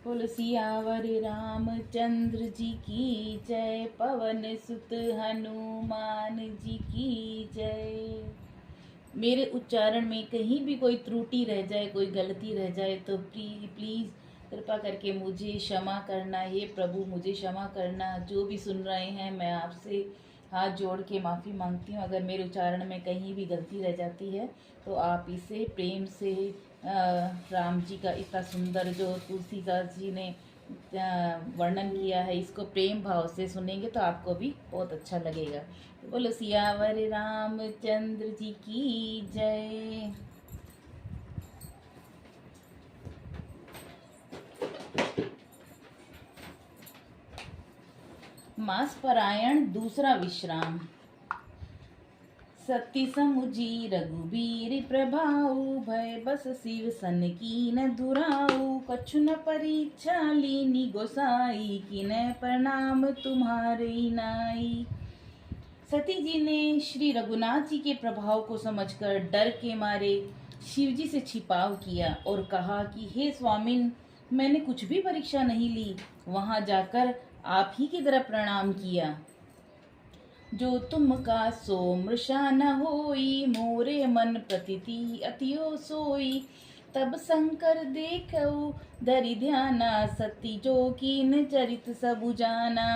बोल सियावर रामचंद्र जी की जय, पवन सुत हनुमान जी की जय। मेरे उच्चारण में कहीं भी कोई त्रुटि रह जाए, कोई गलती रह जाए तो प्लीज़ कृपा करके मुझे क्षमा करना। हे प्रभु मुझे क्षमा करना। जो भी सुन रहे हैं मैं आपसे हाथ जोड़ के माफ़ी मांगती हूँ। अगर मेरे उच्चारण में कहीं भी गलती रह जाती है तो आप इसे प्रेम से राम जी का इतना सुंदर जो तुलसीदास जी ने वर्णन किया है, इसको प्रेम भाव से सुनेंगे तो आपको भी बहुत अच्छा लगेगा। बोलो सियावर रामचंद्र जी की जय। मास परायण दूसरा विश्राम। सती समुझी रघुबीर प्रभाऊ, भय बस शिव सन की न दुराऊ। कछु न परीक्षा लीनी गोसाई, किन्ह प्रणाम तुम्हारे नाई। सती जी ने श्री रघुनाथ जी के प्रभाव को समझकर डर के मारे शिव जी से छिपाव किया और कहा कि हे स्वामिन, मैंने कुछ भी परीक्षा नहीं ली, वहां जाकर आप ही की तरह प्रणाम किया। जो तुम का सो मृषा न होई, मोरे मन प्रतीति अतियो सोई। तब शंकर देखऊ धरि ध्याना, सती जो कीन चरित सबु जाना।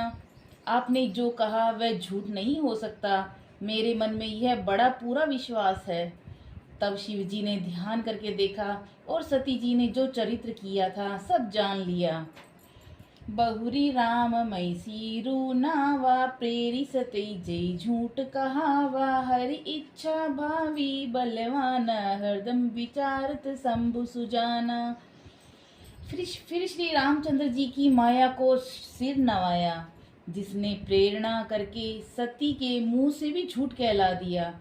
आपने जो कहा वह झूठ नहीं हो सकता, मेरे मन में यह बड़ा पूरा विश्वास है। तब शिव जी ने ध्यान करके देखा और सती जी ने जो चरित्र किया था सब जान लिया। बहुरी राम मई सीरू नावा, प्रेरी सती जय झूठ कहावा। हरि इच्छा भावी बलवाना, हरदम विचारत शंभु सुजाना। फिर श्री रामचंद्र जी की माया को सिर नवाया, जिसने प्रेरणा करके सती के मुंह से भी झूठ कहला दिया।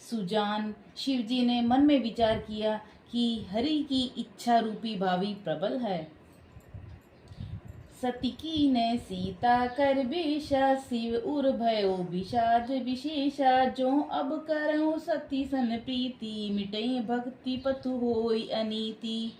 सुजान शिव जी ने मन में विचार किया कि हरि की इच्छा रूपी भावी प्रबल है। सती की ने सीता कर बेशा, शिव उर भयो विषाद विशेषा। जो अब करऊं सती सन प्रीति, मिटई भक्ति पतु होई अनीति।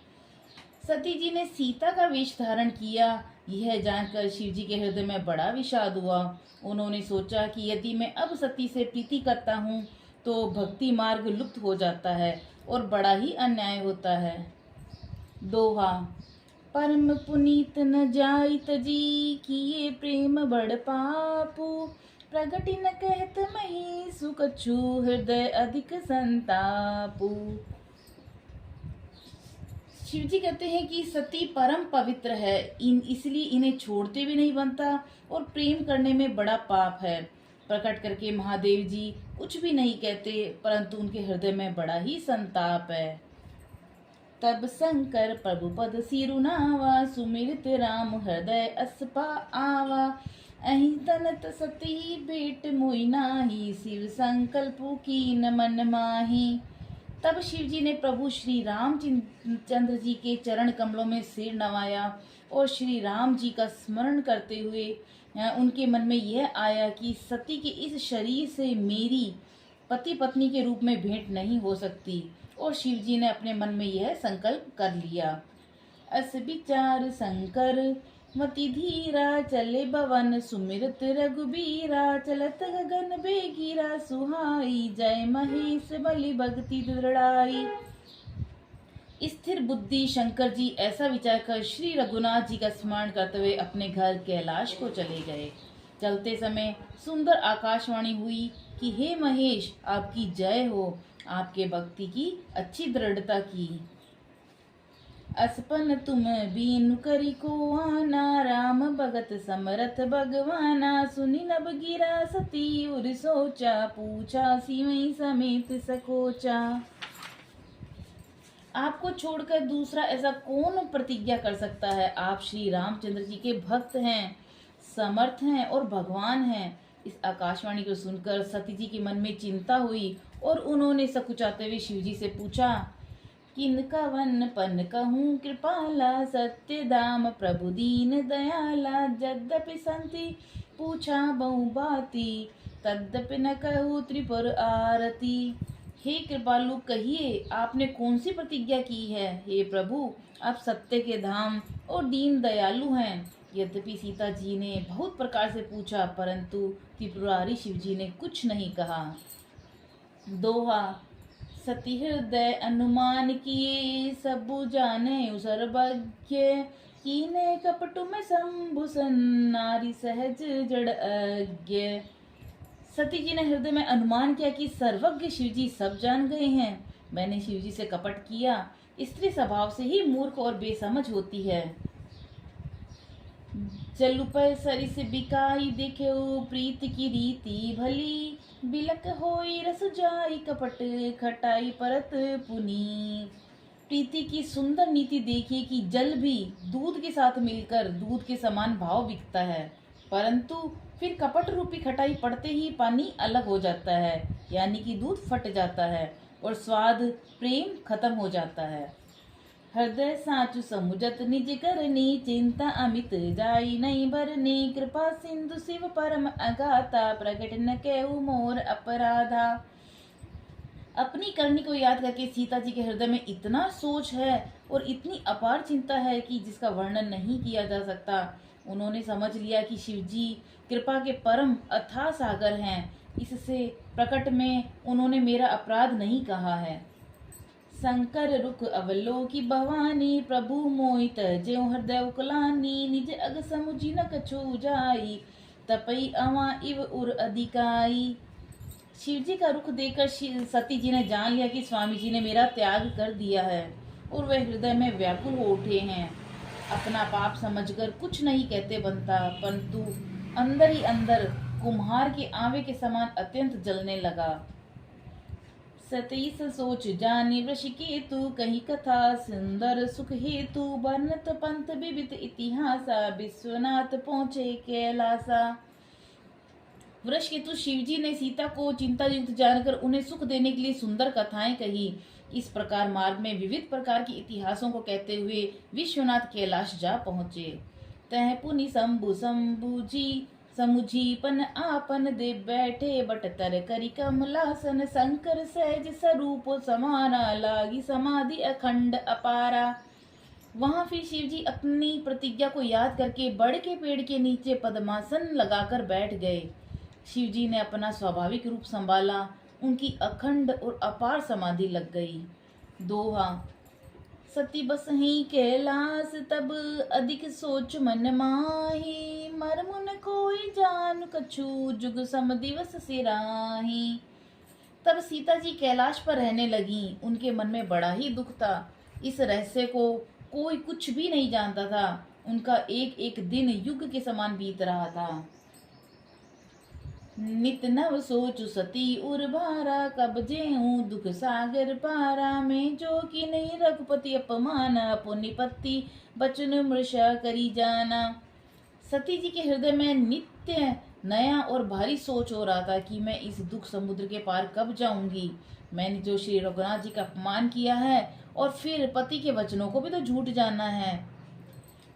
सती जी ने सीता का वेश धारण किया। यह जानकर शिव जी के हृदय में बड़ा विषाद हुआ। उन्होंने सोचा कि यदि मैं अब सती से प्रीति करता हूँ तो भक्ति मार्ग लुप्त हो जाता है और बड़ा ही अन्याय होता है। दोहा। परम पुनीत न जाइत जी, किए प्रेम बड़ पापू। प्रगति न कहत मही, सुकछु हृदय अधिक संतापू। शिव जी कहते हैं कि सती परम पवित्र है, इसलिए इन्हें छोड़ते भी नहीं बनता और प्रेम करने में बड़ा पाप है। प्रकट करके महादेव जी कुछ भी नहीं कहते, परंतु उनके हृदय में बड़ा ही संताप है। तब शंकर प्रभु पद सिरुनावा, सुमिरित राम हृदय अस्पा आवा। अहि तनत सती भेट मोई नाही, शिव संकल्प कीन मन माही। तब शिव जी ने प्रभु श्री रामचंद्र जी के चरण कमलों में सिर नवाया और श्री राम जी का स्मरण करते हुए उनके मन में यह आया कि सती के इस शरीर से मेरी पति पत्नी के रूप में भेंट नहीं हो सकती। और शिव जी ने अपने मन में यह संकल्प कर लिया। अस विचार शंकर मति धीरा, चले भवन सुमिरत रघुबीरा। चलत गगन बेगिरा, सुहाई जय महेश बलि भक्ति दृढ़ाई। स्थिर बुद्धि शंकर जी ऐसा विचार कर श्री रघुनाथ जी का स्मरण करते हुए अपने घर कैलाश को चले गए। चलते समय सुंदर आकाशवाणी हुई कि हे महेश, आपकी जय हो, आपके भक्ति की अच्छी दृढ़ता की। असपन तुम बीनु करी को आना, राम भगत समरथ भगवाना। सुनी नभ गिरा सती उर सोचा, पूछा सिवई समेत सकोचा। आपको छोड़कर दूसरा ऐसा कौन प्रतिज्ञा कर सकता है? आप श्री रामचंद्र जी के भक्त हैं, समर्थ हैं और भगवान हैं। इस आकाशवाणी को सुनकर सती जी के मन में चिंता हुई और उन्होंने सकुचाते हुए शिव जी से पूछा, किनका वन पन कहूँ कृपाला, सत्य दाम प्रभु दीन दयाला। यद्यपि संति पूछा बहु बाती, तद्यपि न कहूँ त्रिपुर आरती। हे कृपालु, कहिए आपने कौन सी प्रतिज्ञा की है। हे प्रभु, आप सत्य के धाम और दीन दयालु हैं। यद्यपि सीता जी ने बहुत प्रकार से पूछा, परंतु त्रिपुरारी शिव जी ने कुछ नहीं कहा। दोहा। सती हृदय अनुमान किए, सबु जाने सर्वज्ञ। कीने कपटु में शंभुसन, नारी सहज जड़ अज्ञ। सती जी ने हृदय में अनुमान किया कि सर्वज्ञ शिव जी सब जान गए हैं। मैंने शिव जी से कपट किया। स्त्री स्वभाव से ही मूर्ख और बेसमझ होती है। जलुपय सरिस बिकाई, देखे प्रीत की रीति भली। बिलक होई रस जाई, कपट खटाई परत पुनी। प्रीति की सुंदर नीति देखिए कि जल भी दूध के साथ मिलकर दूध के समान भाव बिकता है, परंतु फिर कपट रूपी खटाई पड़ते ही पानी अलग हो जाता है, यानी कि दूध फट जाता है और स्वाद प्रेम खत्म हो जाता है। हृदय साचु समुझत निज करनी, चिंता अमित जाई नहीं भरनी। कृपा सिंधु शिव परम अगाता, प्रगट न केहू मोर अपराधा। अपनी करनी को याद करके सीता जी के हृदय में इतना सोच है और इतनी अपार चिंता है कि जिसका वर्णन नहीं किया जा सकता। उन्होंने समझ लिया कि शिव जी कृपा के परम अथाह सागर हैं। इससे प्रकट में उन्होंने मेरा अपराध नहीं कहा है। शंकर रुख अवलोकी भवानी, प्रभु मोहित ज्यों हृदय उकलानी। निज अग समुझी न कछु जाई, तपई अवा इव उर अधिकाई। शिव जी का रुख देखकर सती जी ने जान लिया कि स्वामी जी ने मेरा त्याग कर दिया है और वे हृदय में व्याकुल हो उठे हैं। अपना पाप समझकर कुछ नहीं कहते बनता, परंतु अंदर ही अंदर कुम्हार के आवे के समान अत्यंत जलने लगा। सतीस सोच जानी वृष केतु, कही कथा सुंदर सुख हेतु। वर्णत पंथ विविध इतिहासा, विश्वनाथ पहुँचे कैलासा। वृष केतु शिव जी ने सीता को चिंता युक्त जानकर उन्हें सुख देने के लिए सुंदर कथाएं कही। इस प्रकार मार्ग में विविध प्रकार के इतिहासों को कहते हुए विश्वनाथ कैलाश जा पहुँचे। तह पुनि शंभु शंभुजी, समुझीपन आपन दे बैठे। बट तर करी कमलासन, शंकर सहज स्वरूप समाना। लागी समाधि अखंड अपारा। वहां फिर शिव जी अपनी प्रतिज्ञा को याद करके बड़ के पेड़ के नीचे पद्मासन लगाकर बैठ गए। शिव जी ने अपना स्वाभाविक रूप संभाला। उनकी अखंड और अपार समाधि लग गई। दोहा। सती बस ही कैलाश, तब अधिक सोच मन माही। मर मुन कोई जान कछु, जुग सम दिवस सिराही। तब सीता जी कैलाश पर रहने लगी। उनके मन में बड़ा ही दुख था। इस रहस्य को कोई कुछ भी नहीं जानता था। उनका एक एक दिन युग के समान बीत रहा था। नित नव सोचु सती उर भारा, कब जेऊं दुख सागर पारा। में जो कि नहीं रघुपति अपमाना, पुनिपत्ति बचन मृषा करी जाना। सती जी के हृदय में नित्य नया और भारी सोच हो रहा था कि मैं इस दुख समुद्र के पार कब जाऊंगी। मैंने जो श्री रघुनाथ जी का अपमान किया है और फिर पति के वचनों को भी तो झूठ जाना है।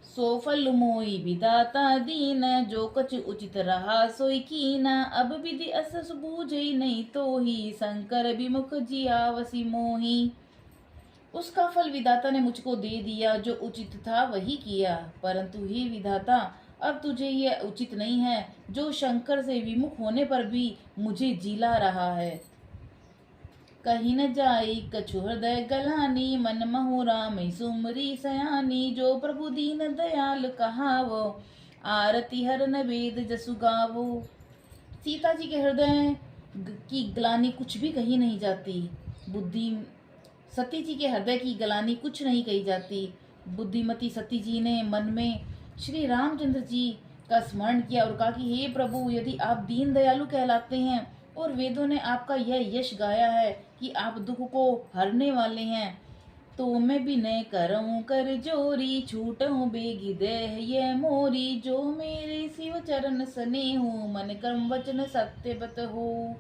सो फल मोई विदाता दीन, जो कछ उचित रहा सोई कीना। अब विधि असस बूझई नहीं तो ही, शंकर विमुख जियावसी मोही। उसका फल विधाता ने मुझको दे दिया, जो उचित था वही किया। परंतु हे विधाता, अब तुझे यह उचित नहीं है जो शंकर से विमुख होने पर भी मुझे जिला रहा है। कहीं न जाई कछु हृदय गलानी, मन महु राम सुमरी सयानी। जो प्रभु दीन दयाल कहावो, आरती हर न वेद जसु गावो। सीता जी के हृदय की ग्लानी कुछ भी कही नहीं जाती। सती जी के हृदय की ग्लानी कुछ नहीं कही जाती। बुद्धिमती सती जी ने मन में श्री रामचंद्र जी का स्मरण किया और कहा कि हे प्रभु, यदि आप दीन दयालु कहलाते हैं और वेदों ने आपका यह यश गाया है कि आप दुख को हरने वाले हैं, तो मैं भी न करऊं कर जोरी। छूटऊं बेगी देह ये मोरी, जो मेरे शिव चरण सने हो। मन कर्म वचन सत्य बत हो।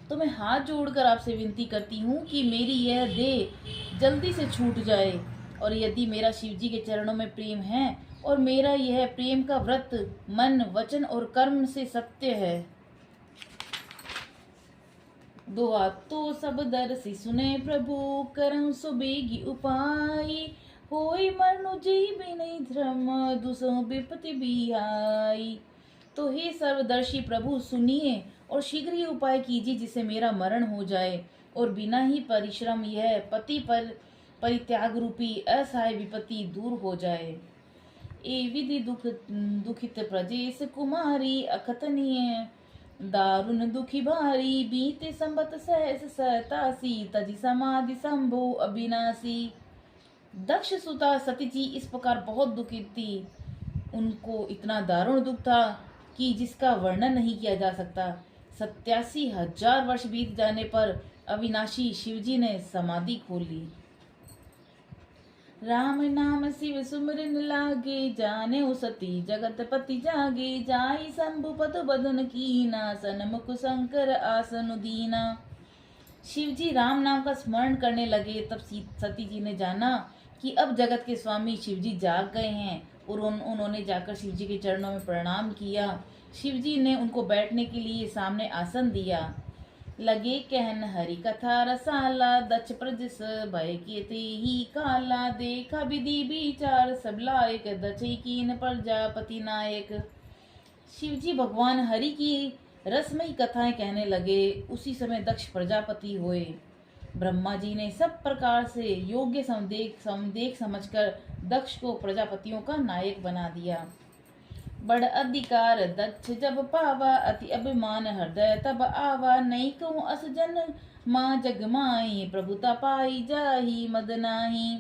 तो मैं हाथ जोड़कर आपसे विनती करती हूँ कि मेरी यह देह जल्दी से छूट जाए। और यदि मेरा शिव जी के चरणों में प्रेम है और मेरा यह प्रेम का व्रत मन वचन और कर्म से सत्य है। दोहा तो सब दरसी सुने प्रभु, करम सुबेगी उपाय। होई मरनु जीव नहीं धर्म, दुसो विपत्ति भी आई। तो हे सर्वदर्शी प्रभु, सुनिए और शीघ्र ही उपाय कीजिए जिससे मेरा मरण हो जाए और बिना ही परिश्रम यह पति पर परित्याग रूपी असहाय विपत्ति दूर हो जाए। ए विधि दुखित प्रजेश कुमारी, अकथनीय दारुण दुखी भारी। बीते संबत सहस सतासी, तजी समाधि संभो अविनाशी। दक्ष सुता सती जी इस प्रकार बहुत दुखित थी। उनको इतना दारुण दुख था कि जिसका वर्णन नहीं किया जा सकता। 87,000 वर्ष बीत जाने पर अविनाशी शिवजी ने समाधि खोल ली। राम नाम शिव सुमरन लागे, जाने सती जगत पति जागे। जाई शंभु पद बदन कीना, सनमुख शंकर आसन दीना। शिवजी राम नाम का स्मरण करने लगे। तब सती जी ने जाना कि अब जगत के स्वामी शिवजी जाग गए हैं और उन्होंने जाकर शिवजी के चरणों में प्रणाम किया। शिवजी ने उनको बैठने के लिए सामने आसन दिया। लगे कहन हरि कथा रसाला, दक्ष प्रजस भय कीते ही काला। देखा विधि विचार सब लायक, दक्षी कीन प्रजापति नायक। शिवजी भगवान हरि की रसमयी कथाएं कहने लगे। उसी समय दक्ष प्रजापति हुए। ब्रह्मा जी ने सब प्रकार से योग्य समदेख समझकर दक्ष को प्रजापतियों का नायक बना दिया। बड़ अधिकार दक्ष जब पावा, अति अभिमान हृदय तब आवा। नहीं कहूँ अस जन माँ जग माई, प्रभुता पाई जाही मद नाही।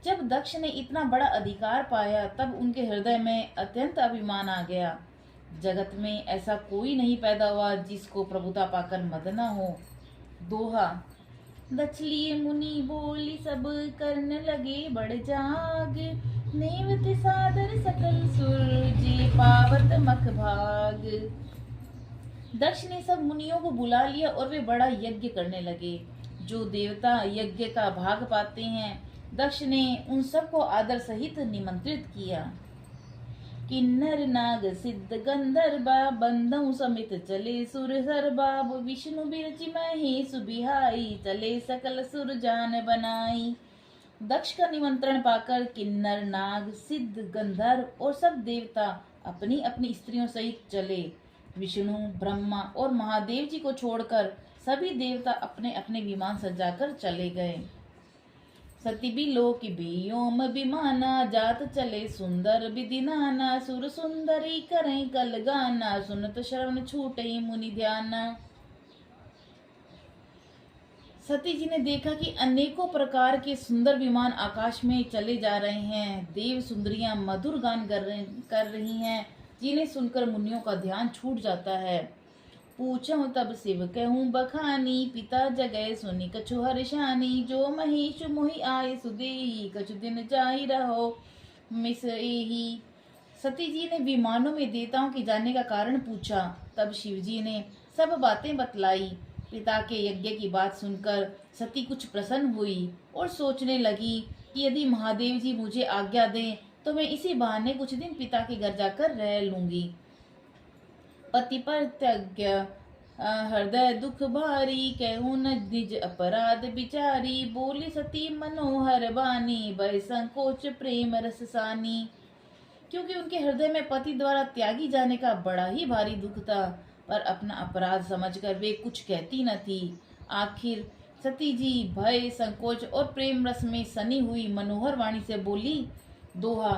जब दक्ष ने इतना बड़ा अधिकार पाया तब उनके हृदय में अत्यंत अभिमान आ गया। जगत में ऐसा कोई नहीं पैदा हुआ जिसको प्रभुता पाकर मद न हो। दोहा दक्ष लिए मुनि बोली सब, करने लगे बड़ जाग। नेवत सादर सकल सुर, जी पावत मख भाग। दक्ष ने सब मुनियों को बुला लिया और वे बड़ा यज्ञ करने लगे। जो देवता यज्ञ का भाग पाते हैं, दक्ष ने उन सबको आदर सहित निमंत्रित किया। किन्नर नाग सिद्ध गंधर्वा, बंधु समित चले सुर सरबा। विष्णु बिरचि महेश बिहाई, चले सकल सुर जान बनाई। दक्ष का निमंत्रण पाकर किन्नर नाग सिद्ध गंधर्व और सब देवता अपनी अपनी स्त्रियों सहित चले। विष्णु ब्रह्मा और महादेव जी को छोड़कर सभी देवता अपने अपने विमान सजाकर चले गए। सती बिलोक बियोम विमाना, जात चले सुंदर विधि नाना। सुर सुंदरी करें कल गाना, सुनत श्रवण छूटे मुनि ध्याना। सती जी ने देखा कि अनेकों प्रकार के सुंदर विमान आकाश में चले जा रहे हैं। देव सुंदरियां मधुर गान कर रही हैं, जिन्हें सुनकर मुनियों का ध्यान छूट जाता है। पूछूं तब शिव कहूँ बखानी, पिता जगह सुनी कछु हर्षानी। जो महेश मोहि आए सुदेही, कछु दिन जाई रहो मिस एही। सती जी ने विमानों में देवताओं के जाने का कारण पूछा। तब शिव जी ने सब बातें बतलाई। पिता के यज्ञ की बात सुनकर सती कुछ प्रसन्न हुई और सोचने लगी कि यदि महादेव जी मुझे आज्ञा दें तो मैं इसी बहाने कुछ दिन पिता के घर जाकर रह लूंगी। पति पर त्याग हृदय दुख भारी, कहूँ न निज अपराध बिचारी। बोली सती मनोहर बानी, भय संकोच प्रेम रससानी। क्योंकि उनके हृदय में पति द्वारा त्यागी जाने का बड़ा ही भारी दुख था, पर अपना अपराध समझकर वे कुछ कहती न थी। आखिर सती जी भय संकोच और प्रेम रस में सनी हुई मनोहर वाणी से बोली। दोहा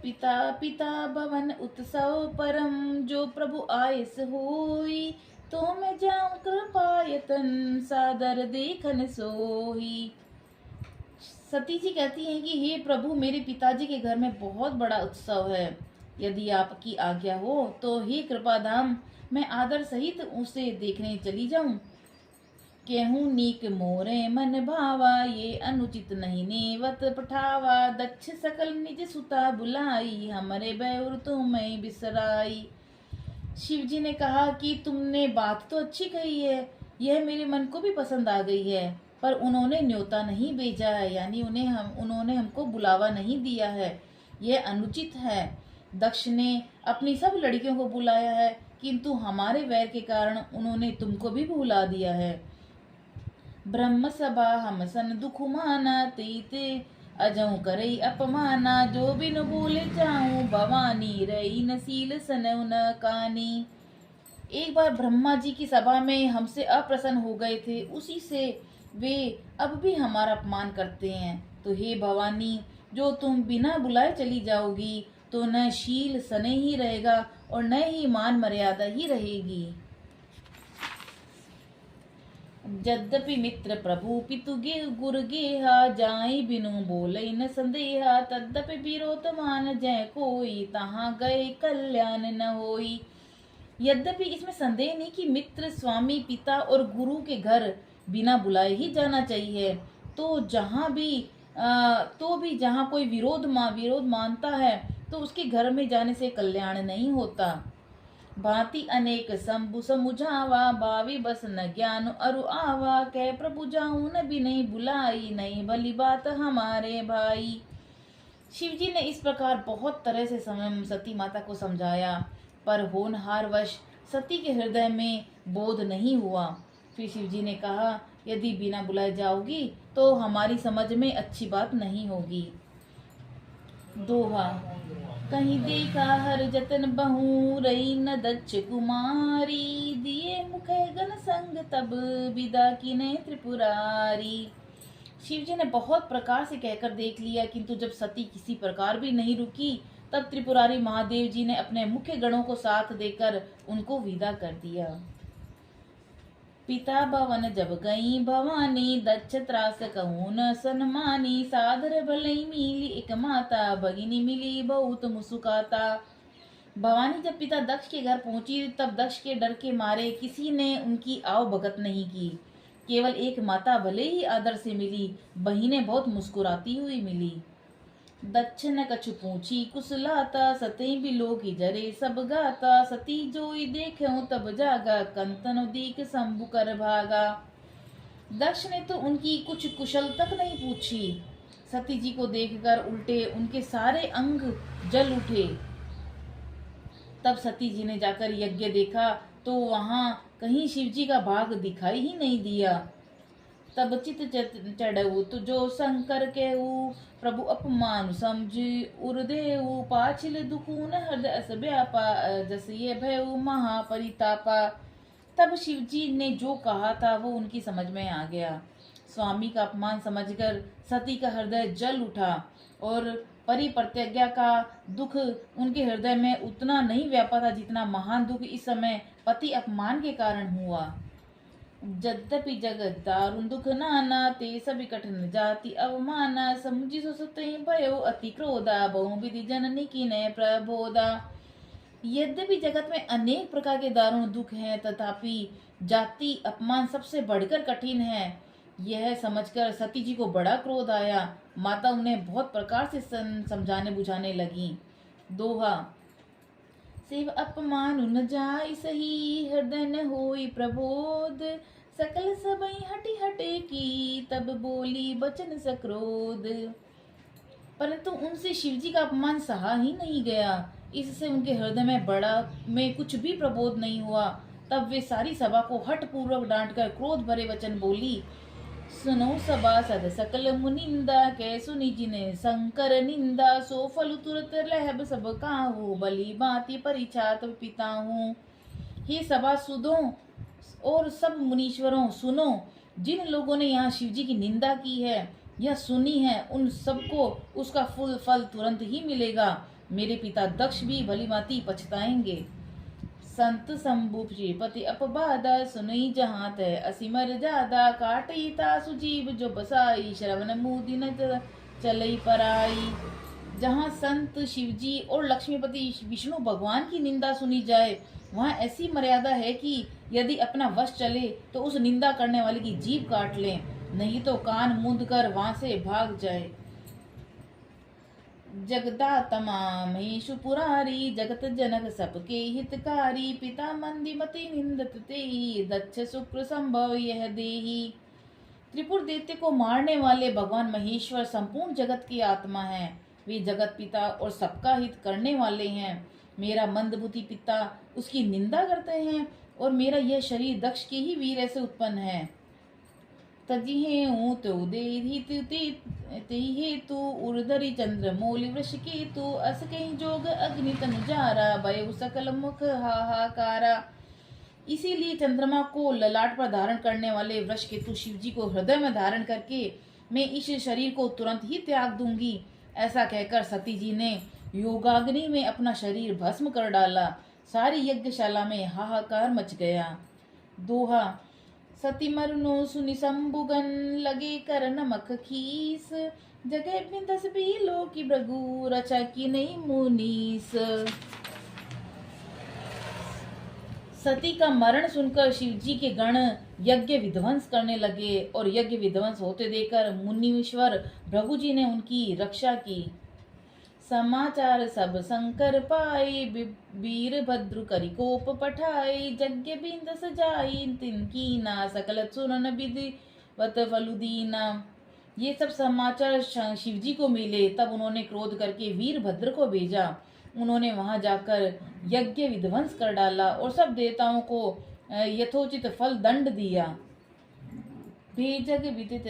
पिता पिता भवन उत्सव परम, जो प्रभु आयस होई। तो मैं जाऊं कृपायतन, सादर देखन सोही। सती जी कहती हैं कि हे प्रभु, मेरे पिताजी के घर में बहुत बड़ा उत्सव है। यदि आपकी आज्ञा हो तो हे कृपाधाम, मैं आदर सहित उसे देखने चली जाऊं। केहूँ नीक मोरे मन भावा, ये अनुचित नहीं नेवत पठावा। दक्ष सकल निज सुता बुलाई, हमरे बैर तुम्हें बिसराई। शिव जी ने कहा कि तुमने बात तो अच्छी कही है, यह मेरे मन को भी पसंद आ गई है, पर उन्होंने न्योता नहीं भेजा है, यानी उन्होंने हमको बुलावा नहीं दिया है, यह अनुचित है। दक्ष ने अपनी सब लड़कियों को बुलाया है, किंतु हमारे वैर के कारण उन्होंने तुमको भी बुला दिया है। ब्रह्म सभा हम सन दुख माना, ते अजऊ करई अपमाना, जो बिनु बोले जाऊं भवानी, रही नसील सनऊ न कानी। एक बार ब्रह्मा जी की सभा में हमसे अप्रसन्न हो गए थे, उसी से वे अब भी हमारा अपमान करते हैं। तो हे भवानी, जो तुम बिना बुलाए चली जाओगी तो न शील सने ही रहेगा और न ही मान मर्यादा ही रहेगी। यद्यपि मित्र प्रभु पितु गे गुर गेहा, जाई बिनु बोले न संदेहा, तद्यपि विरोधमान जय कोई, तहाँ गए कल्याण न होई। यद्यपि इसमें संदेह नहीं कि मित्र, स्वामी, पिता और गुरु के घर बिना बुलाए ही जाना चाहिए। तो भी जहाँ कोई विरोध मानता है तो उसके घर में जाने से कल्याण नहीं होता। भांति अनेक शंभु समुझावा, बावी बस न ज्ञान अरु आवा, कह प्रभु जाऊं न भी नहीं बुलाई, नहीं भली बात हमारे भाई। शिव जी ने इस प्रकार बहुत तरह से सती माता को समझाया, पर होनहार वश सती के हृदय में बोध नहीं हुआ। फिर शिव जी ने कहा, यदि बिना बुलाए जाओगी तो हमारी समझ में अच्छी बात नहीं होगी। दोहा। कहीं देखा हर जतन बहू, रही न दक्ष कुमारी, दिए मुखे गण संग तब, विदा कीने त्रिपुरारी। शिव जी ने बहुत प्रकार से कहकर देख लिया, किंतु जब सती किसी प्रकार भी नहीं रुकी, तब त्रिपुरारी महादेव जी ने अपने मुख्य गणों को साथ देकर उनको विदा कर दिया। पिता भवन जब गई भवानी, दक्ष त्रास कहूँ न सन्मानी, सादर भलई मिली एक माता, भगिनी मिली बहुत मुस्कुराता। भवानी जब पिता दक्ष के घर पहुंची, तब दक्ष के डर के मारे किसी ने उनकी आव भगत नहीं की। केवल एक माता भले ही आदर से मिली, बहिनें बहुत मुस्कुराती हुई मिली। दक्ष न कछु पूछी कुशलाता, सतई बिलो की जरे सब गाता, सती जोई देखे तब जागा, कंतन दीक शंभु कर भागा। दक्ष ने तो उनकी कुछ कुशल तक नहीं पूछी। सती जी को देखकर उल्टे उनके सारे अंग जल उठे। तब सती जी ने जाकर यज्ञ देखा तो वहां कहीं शिव जी का भाग दिखाई ही नहीं दिया। तब चित चढ़ऊ तो जो शंकर केऊ, प्रभु अपमान समझ उर्देऊ, पाछिल दुखून हृदय अस व्यापा, जस ये भयऊ महापरितापा। तब शिव जी ने जो कहा था वो उनकी समझ में आ गया। स्वामी का अपमान समझकर सती का हृदय जल उठा और परिप्रत्यज्ञा का दुख उनके हृदय में उतना नहीं व्यापा था जितना महान दुख इस समय पति अपमान के कारण हुआ। यद्यपि जगत दारुण दुख नाना, ते सभी कठिन जाति अवमाना, समुझी सो सतई भयो अति क्रोधा, बहुविधि जननी की ने प्रबोधा। यद्यपि जगत में अनेक प्रकार के दारुण दुख हैं, तथापि जाति अपमान सबसे बढ़कर कठिन है। यह समझकर सती जी को बड़ा क्रोध आया। माता उन्हें बहुत प्रकार से समझाने बुझाने लगी। दोहा। शिव अपमान न जाय सही, हृदय न होई प्रबोध, सकल सबई हटी हटे की, तब बोली बचन सक्रोध। परंतु उनसे शिव जी का अपमान सहा ही नहीं गया। इससे उनके हृदय में कुछ भी प्रबोध नहीं हुआ। तब वे सारी सभा को हठ पूर्वक डांटकर क्रोध भरे वचन बोली। सुनो सभासद सकल मुनिंदा, कै सुनी जिने शंकर निंदा, सो फल तुरत लहब सब काहू, भली भांति परिछात पिता हूँ। हे सभासदों और सब मुनीश्वरों, सुनो, जिन लोगों ने यहाँ शिव जी की निंदा की है या सुनी है, उन सबको उसका फल तुरंत ही मिलेगा। मेरे पिता दक्ष भी भली भांति पछताएंगे। संत शंभु श्रीपति अपबादा, सुनई जहाँ तय असीमर जादा, काटई तासु जीव जो बसाई, श्रवण मुदि न चलई पराई। जहाँ संत शिवजी और लक्ष्मीपति विष्णु भगवान की निंदा सुनी जाए, वहाँ ऐसी मर्यादा है कि यदि अपना वश चले तो उस निंदा करने वाले की जीभ काट ले, नहीं तो कान मूंद कर वहां से भाग जाए। जगदा तमाम हेशु पुरारी, जगत जनक सबके हितकारी, पिता मंदिमति निंदत तेहि, दक्ष शुक्र संभव यह देही। त्रिपुर दैत्य को मारने वाले भगवान महेश्वर संपूर्ण जगत की आत्मा है। वे जगत पिता और सबका हित करने वाले हैं। मेरा मंदबुद्धि पिता उसकी निंदा करते हैं और मेरा यह शरीर दक्ष के ही वीर से उत्पन्न है। तजिहे ऊत उदे हेतु उर्धरि चंद्र मौलि वृष केतु अस कहीं जोग अग्नि तनु जारा भय सकल मुख हाहाकारा। इसीलिए चंद्रमा को ललाट पर धारण करने वाले वृष केतु शिव जी को हृदय में धारण करके मैं इस शरीर को तुरंत ही त्याग दूंगी, ऐसा कहकर सती जी ने योगाग्नि में अपना शरीर भस्म कर डाला। सारी यज्ञशाला में हाहाकार मच गया। दोहा। सती मरनो सुनि शंभुगन लगे कर नमक खीस जगह बिंदस बीलो की भृगु रचा की नहीं मुनीस। सती का मरण सुनकर शिव जी के गण यज्ञ विध्वंस करने लगे और यज्ञ विध्वंस होते देखकर मुनीश्वर भृगु जी ने उनकी रक्षा की। समाचार सब शंकर पाए वीरभद्र करि कोप पठाए यज्ञ बिंद सजाई तिनकी ना सकल सुनन विधिवत फलुदीना। ये सब समाचार शिव जी को मिले, तब उन्होंने क्रोध करके वीरभद्र को भेजा। उन्होंने वहां जाकर यज्ञ विध्वंस कर डाला और सब देवताओं को यथोचित फल दंड दिया। बेजग विदित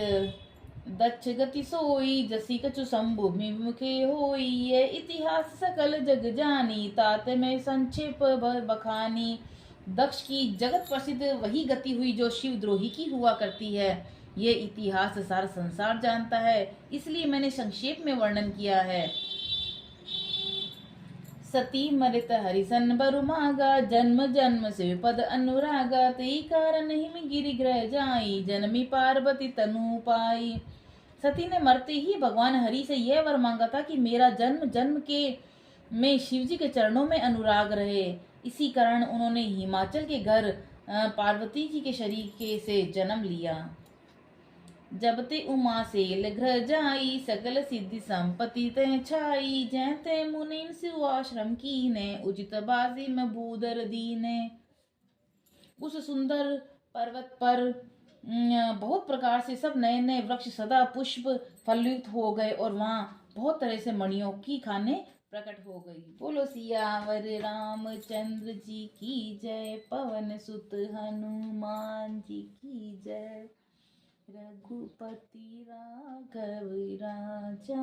दक्ष गति सोई जसी कछु शंभु विमुखे होई ये इतिहास सकल जग जानी तात में संक्षेप बखानी। दक्ष की जगत प्रसिद्ध वही गति हुई जो शिव द्रोही की हुआ करती है। ये इतिहास सारा संसार जानता है, इसलिए मैंने संक्षेप में वर्णन किया है। सती मरित हरिसन बरु मागा जन्म जन्म से पद अनुरागा तेई कारण हिम गिरि ग्रह जाई जन्मी पार्वती तनु पाई। सती ने मरते ही भगवान हरि से यह वर मांगा था कि मेरा जन्म जन्म के में शिव जी के चरणों में अनुराग रहे। इसी कारण उन्होंने हिमाचल के घर पार्वती जी के शरीर के से जन्म लिया। जब ते उमा सेल ग्रह जाई सकल सिद्धि संपत्ति ते छाई जैते मुनीन शिव आश्रम की ने उचित बाजी में बूदर दीने। उस सुंदर पर्वत पर बहुत प्रकार से सब नए नए वृक्ष सदा पुष्प फलयुक्त हो गए और वहाँ बहुत तरह से मणियों की खाने प्रकट हो गई। बोलो सियावर रामचंद्र जी की जय, पवन सुत हनुमान जी की जय, रघुपति राघव राजा